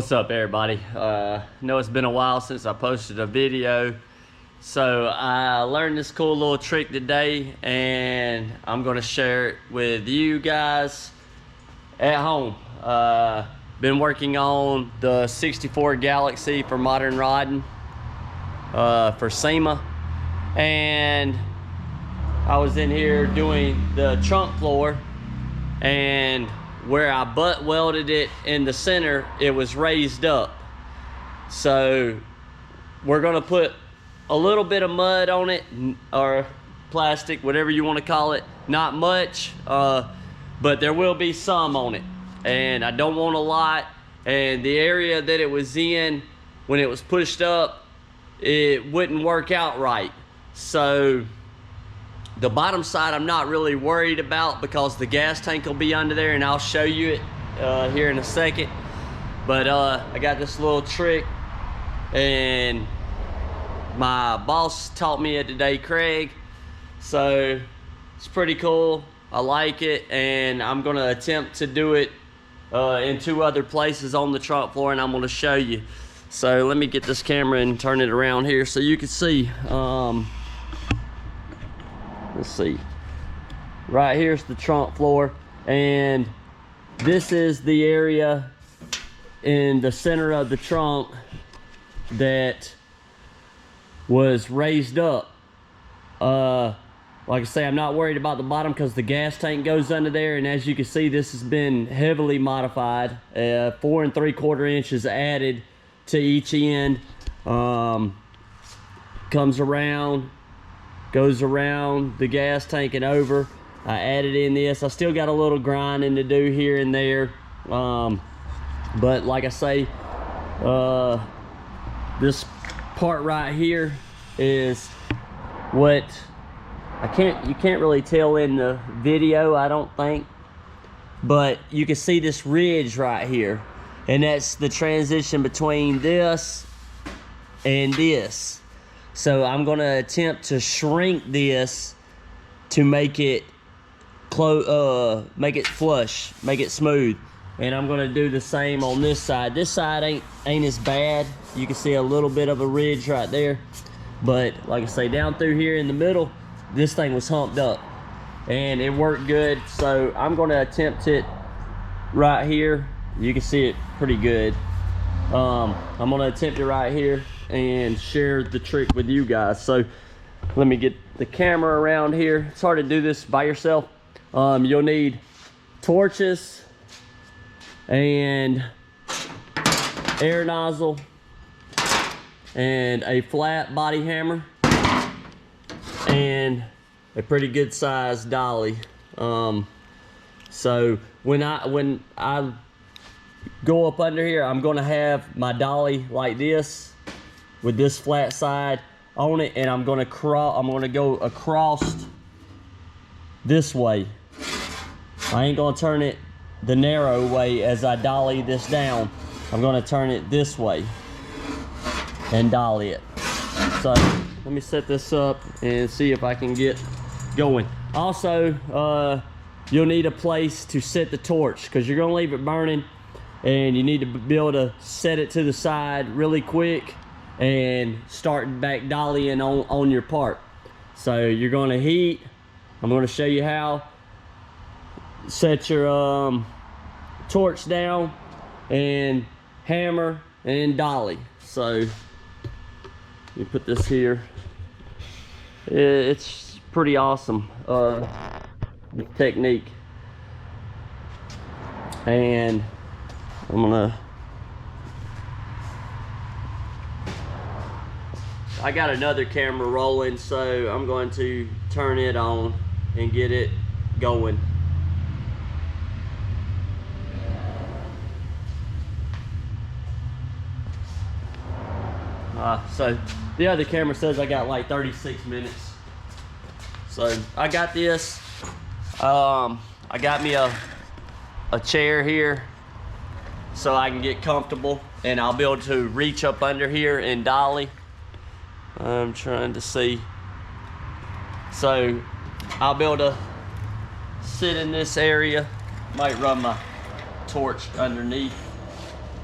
What's up, everybody? Know it's been a while since I posted a video, so I learned this cool little trick today and I'm gonna share it with you guys at home. Been working on the 64 Galaxie for modern rodding for SEMA, and I was in here doing the trunk floor, and where I butt welded it in the center, it was raised up. So we're gonna put a little bit of mud on it, or plastic, whatever you want to call it. Not much, but there will be some on it, and I don't want a lot. And the area that it was in when it was pushed up, it wouldn't work out right. So the bottom side I'm not really worried about, because the gas tank will be under there, and I'll show you it here in a second. But I got this little trick, and my boss taught me it today, Craig. So it's pretty cool. I like it, and I'm gonna attempt to do it in 2 other places on the trunk floor, and I'm gonna show you. So let me get this camera and turn it around here so you can see. Let's see, right here's the trunk floor, and this is the area in the center of the trunk that was raised up. Like I say, I'm not worried about the bottom because the gas tank goes under there, and as you can see, this has been heavily modified. 4 3/4 inches added to each end. Comes around, goes around the gas tank and over. I added in this. I still got a little grinding to do here and there, but like I say, this part right here is what you can't really tell in the video, I don't think, but you can see this ridge right here, and that's the transition between this and this. So I'm gonna attempt to shrink this to make it make it flush, make it smooth. And I'm gonna do the same on this side. This side ain't as bad. You can see a little bit of a ridge right there. But like I say, down through here in the middle, this thing was humped up, and it worked good. So I'm gonna attempt it right here. You can see it pretty good. I'm gonna attempt it right here and share the trick with you guys. So let me get the camera around here. It's hard to do this by yourself. You'll need torches and air nozzle and a flat body hammer and a pretty good sized dolly. So when I go up under here, I'm gonna have my dolly like this with this flat side on it, and I'm gonna go across this way. I ain't gonna turn it the narrow way as I dolly this down. I'm gonna turn it this way and dolly it. So let me set this up and see if I can get going. Also, you'll need a place to set the torch, because you're gonna leave it burning, and you need to be able to set it to the side really quick and start back dollying on your part. So you're gonna heat. I'm gonna show you how. Set your torch down and hammer and dolly. So you put this here. It's pretty awesome, the technique. And I got another camera rolling, so I'm going to turn it on and get it going. So the other camera says I got like 36 minutes. So I got this. I got me a chair here so I can get comfortable, and I'll be able to reach up under here and dolly. I'm trying to see. So I'll be able to sit in this area. Might run my torch underneath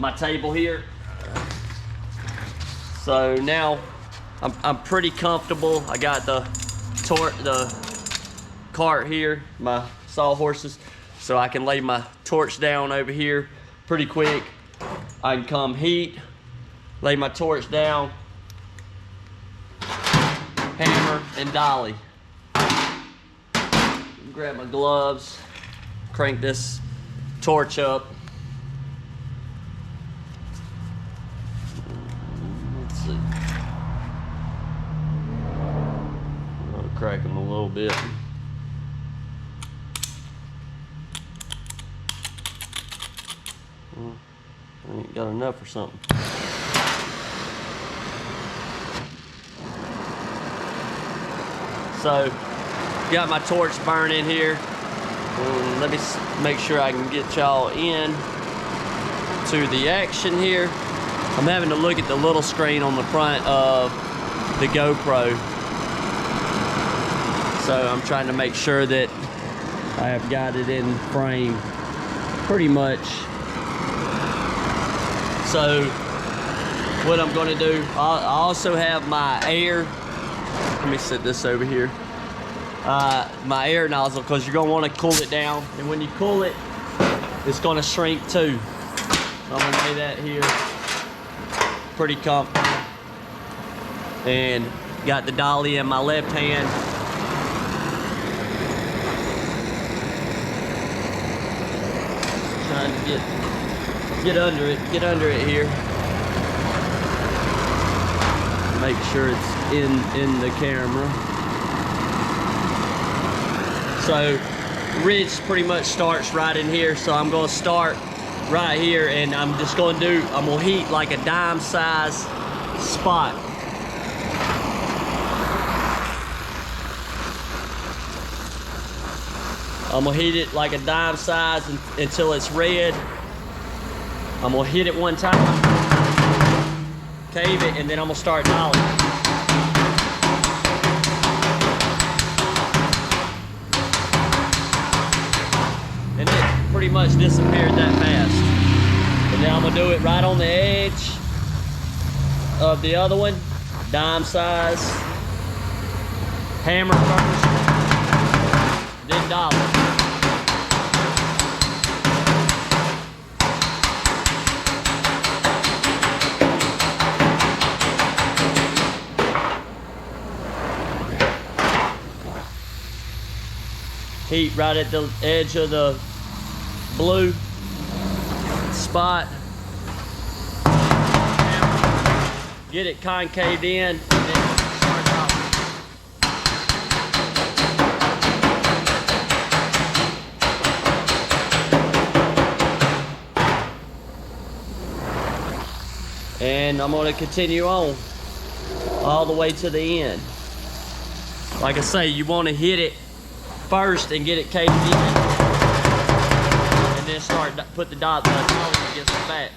my table here. So now I'm pretty comfortable. I got the cart here, my sawhorses, so I can lay my torch down over here pretty quick. I can come heat, lay my torch down, hammer and dolly. Grab my gloves, crank this torch up. Let's see. I'll crack them a little bit. Well, I ain't got enough or something. So, got my torch burning here. Let me make sure I can get y'all in to the action here. I'm having to look at the little screen on the front of the GoPro. So I'm trying to make sure that I have got it in frame pretty much. So what I'm gonna do, I also have my air. Let me set this over here. My air nozzle, because you're gonna want to cool it down, and when you cool it, it's gonna shrink too. So I'm gonna lay that here, pretty comfortable, and got the dolly in my left hand. Trying to get under it here. Make sure it's in the camera. So ridge pretty much starts right in here, so I'm gonna start right here, and I'm just gonna heat like a dime size spot. I'm gonna heat it like a dime size until it's red. I'm gonna hit it one time, cave it, and then I'm gonna start dollying. And it pretty much disappeared that fast. And now I'm gonna do it right on the edge of the other one, dime size. Hammer first, then dolly. Heat right at the edge of the blue spot. Get it concaved in, and then start out. And I'm going to continue on all the way to the end. Like I say, you want to hit it first and get it caved in, and then put the dolly against the back.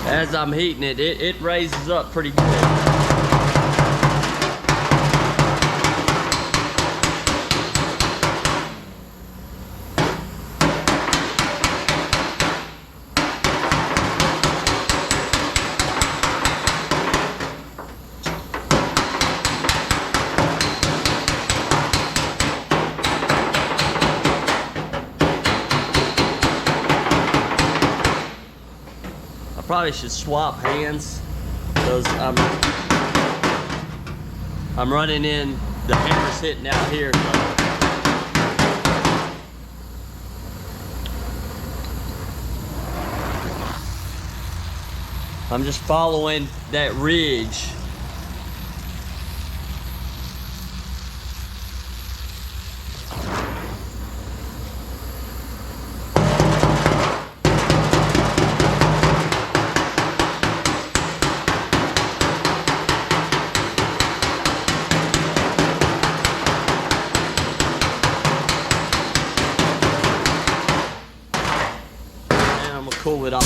As I'm heating it, it raises up pretty good. Probably should swap hands, because I'm running in, the hammer's hitting out here. I'm just following that ridge. cool it off.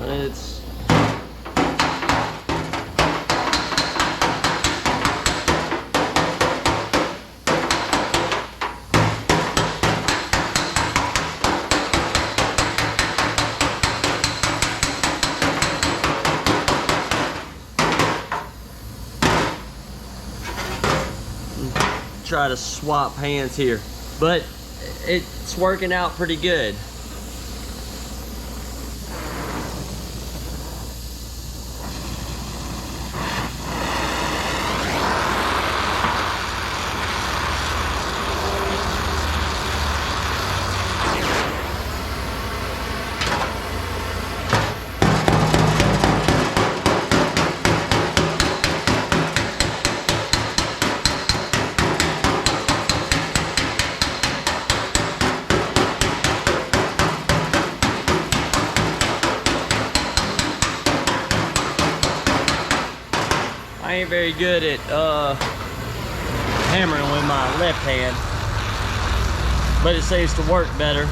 It's try to swap hands here, but it's working out pretty good. I ain't very good at hammering with my left hand, but it seems to work better.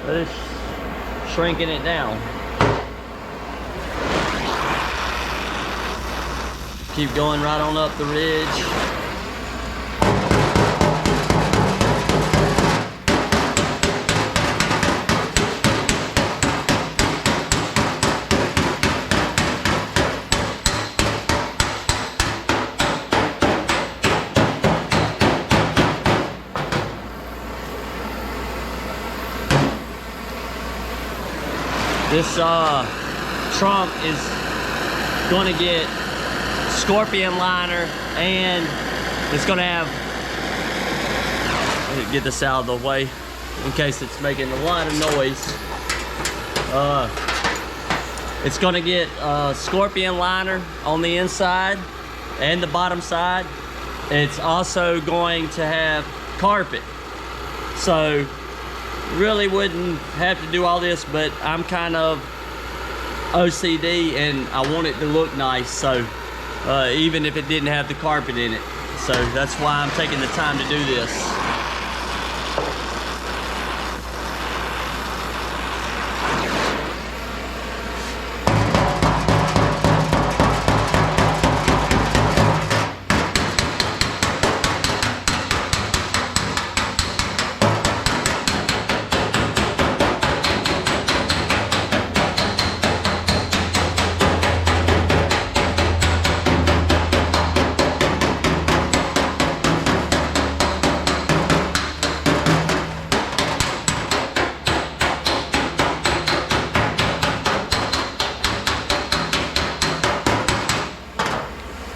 But it's shrinking it down. Keep going right on up the ridge. This trunk is going to get scorpion liner, and it's going to have, let me get this out of the way in case it's making a lot of noise. It's going to get scorpion liner on the inside and the bottom side. It's also going to have carpet. So really wouldn't have to do all this, but I'm kind of OCD and I want it to look nice, so even if it didn't have the carpet in it. So that's why I'm taking the time to do this.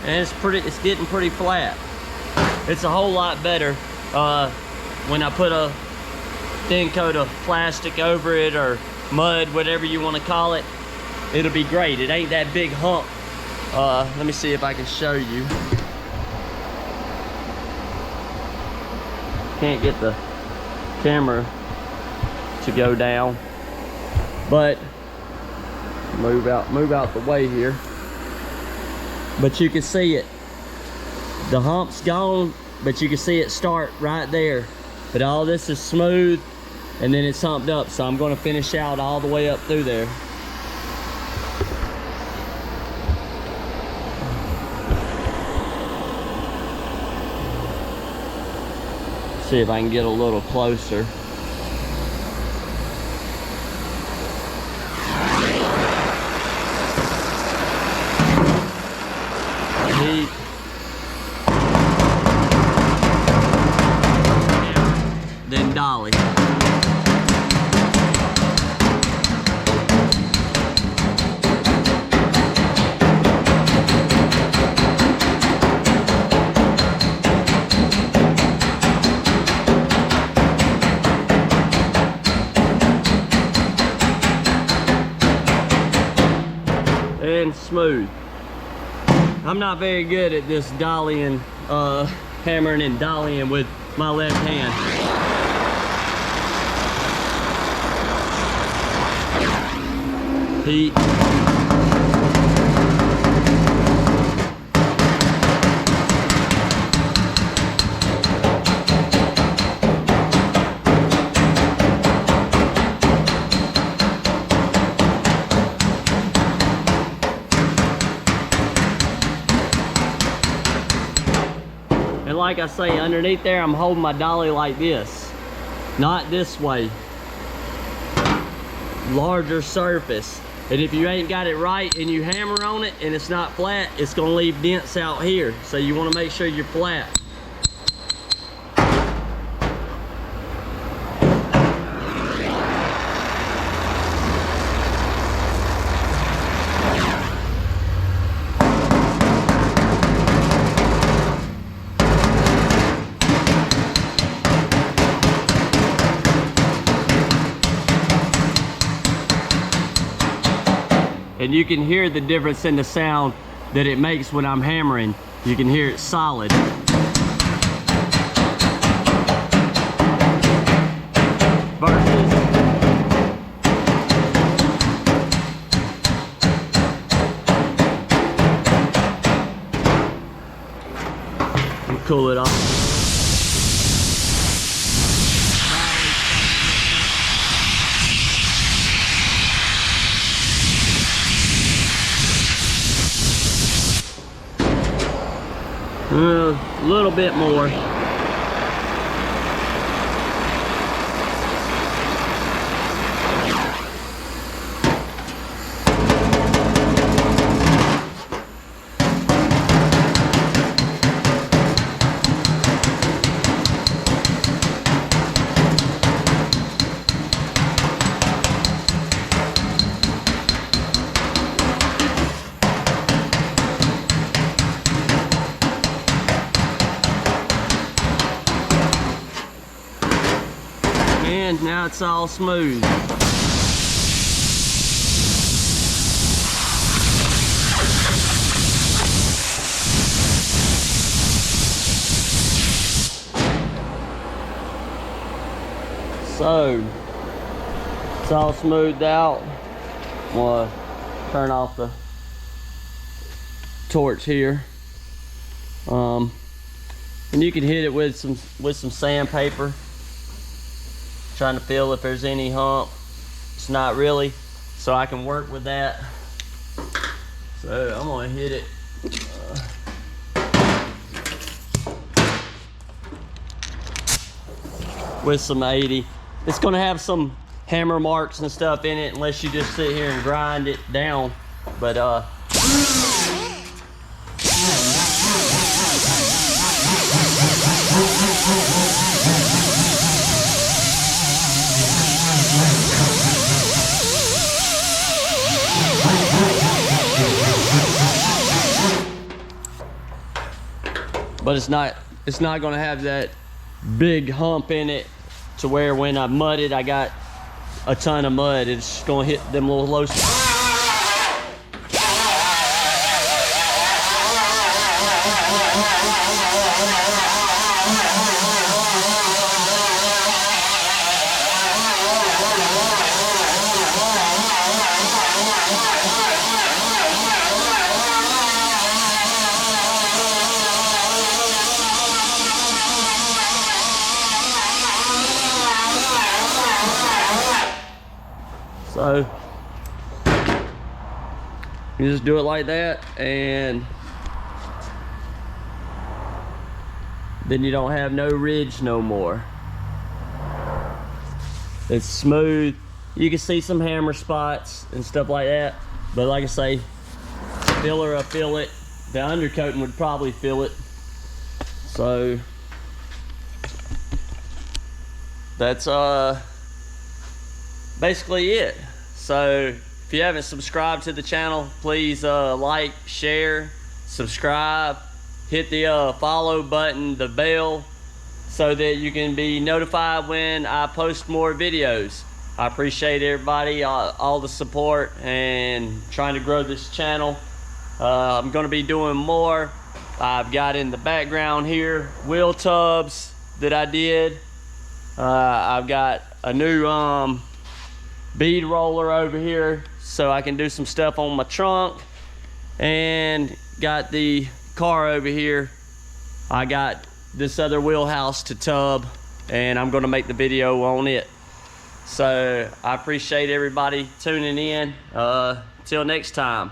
And it's getting pretty flat. It's a whole lot better when I put a thin coat of plastic over it, or mud, whatever you want to call it. It'll be great. It ain't that big hump. Let me see if I can show you. Can't get the camera to go down, but move out the way here. But you can see it. The hump's gone, but you can see it start right there. But all this is smooth, and then it's humped up. So I'm going to finish out all the way up through there. See if I can get a little closer. Then dolly. smooth. I'm not very good at this dollying, hammering and dollying with my left hand. Heat. And like I say, underneath there, I'm holding my dolly like this, not this way. Larger surface. And if you ain't got it right and you hammer on it and it's not flat, it's gonna leave dents out here. So you wanna make sure you're flat. And you can hear the difference in the sound that it makes when I'm hammering. You can hear it solid. Versus and cool it off. A little bit more. And now it's all smooth. So it's all smoothed out. I'm gonna turn off the torch here. And you can hit it with some sandpaper, trying to feel if there's any hump. It's not really, so I can work with that. So I'm gonna hit it with some 80. It's gonna have some hammer marks and stuff in it unless you just sit here and grind it down, but it's not gonna have that big hump in it to where when I mud it, I got a ton of mud. It's just gonna hit them little low spots. So you just do it like that, and then you don't have no ridge no more. It's smooth. You can see some hammer spots and stuff like that, but like I say, filler will fill it. The undercoating would probably fill it. So that's basically it. So if you haven't subscribed to the channel, please like, share, subscribe, hit the follow button, the bell, so that you can be notified when I post more videos. I appreciate everybody, all the support, and trying to grow this channel. I'm gonna be doing more. I've got in the background here wheel tubs that I did. I've got a new bead roller over here so I can do some stuff on my trunk, and got the car over here. I got this other wheelhouse to tub, and I'm gonna make the video on it. So I appreciate everybody tuning in. Till next time.